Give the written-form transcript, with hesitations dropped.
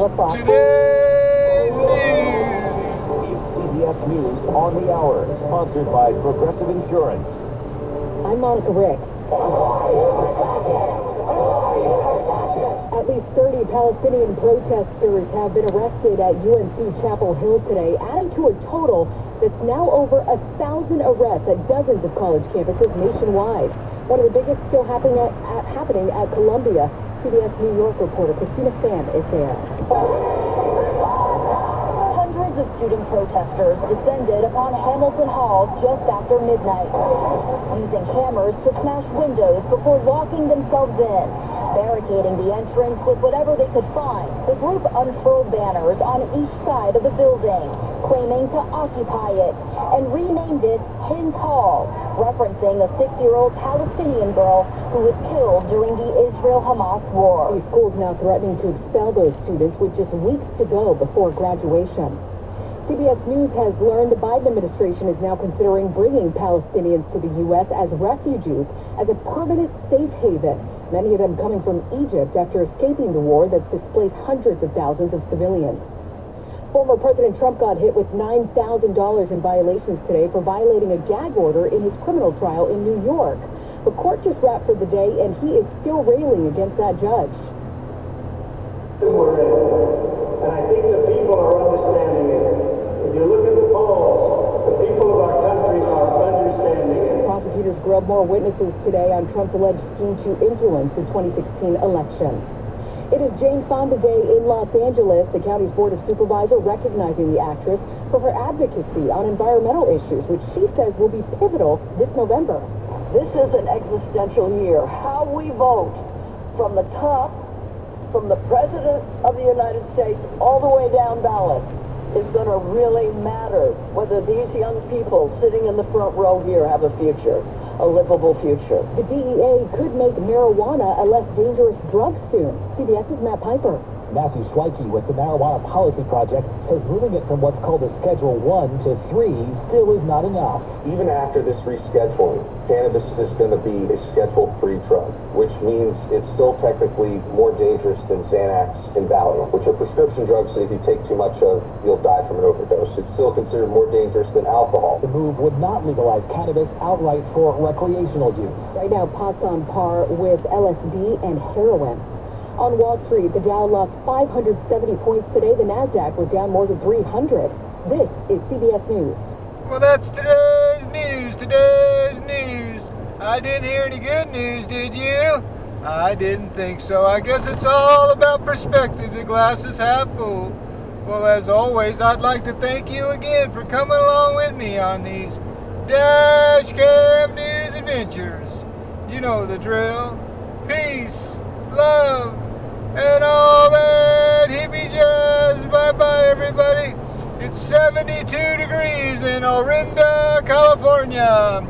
today's news. CBS News on the Hour, sponsored by Progressive Insurance. I'm Monica Rick. At least 30 Palestinian protesters have been arrested at UNC Chapel Hill today, adding to a total that's now over 1,000 arrests at dozens of college campuses nationwide. One of the biggest still happening at Columbia. CBS New York reporter Christina Pham is there. Hundreds of student protesters descended upon Hamilton Hall just after midnight, using hammers to smash windows before locking themselves in, barricading the entrance with whatever they could find. The group unfurled banners on each side of the building, claiming to occupy it, and renamed it Hins Hall, referencing a 6-year-old Palestinian girl who was killed during the Israel-Hamas war. The school's now threatening to expel those students with just weeks to go before graduation. CBS News has learned the Biden administration is now considering bringing Palestinians to the U.S. as refugees as a permanent safe haven, many of them coming from Egypt after escaping the war that's displaced hundreds of thousands of civilians. Former President Trump got hit with $9,000 in violations today for violating a gag order in his criminal trial in New York. The court just wrapped for the day, and he is still railing against that judge. We're in, and I think the people are understanding it. If you look at the polls, the people of our country are understanding it. Prosecutors grilled more witnesses today on Trump's alleged scheme to influence the 2016 election. It is Jane Fonda Day in Los Angeles. The county's Board of Supervisors recognizing the actress for her advocacy on environmental issues, which she says will be pivotal this November. This is an existential year. How we vote from the top, from the President of the United States, all the way down ballot, is going to really matter whether these young people sitting in the front row here have a future, a livable future. The DEA could make marijuana a less dangerous drug soon. CBS's Matt Piper. Matthew Schweike with the Marijuana Policy Project says moving it from what's called a Schedule 1 to 3 still is not enough. Even after this rescheduling, cannabis is going to be a Schedule 3 drug, which means it's still technically more dangerous than Xanax and Valium, which are prescription drugs that if you take too much of, you'll die from an overdose. It's still considered more dangerous than alcohol. The move would not legalize cannabis outright for recreational use. Right now, pot's on par with LSD and heroin. On Wall Street, the Dow lost 570 points today. The NASDAQ was down more than 300. This is CBS News. Well, that's today's news. Today's news. I didn't hear any good news, did you? I didn't think so. I guess it's all about perspective. The glass is half full. Well, as always, I'd like to thank you again for coming along with me on these Dash Cam News adventures. You know the drill. Peace, love, and all that hippie jazz. Bye-bye, everybody. It's 72 degrees in Orinda, California.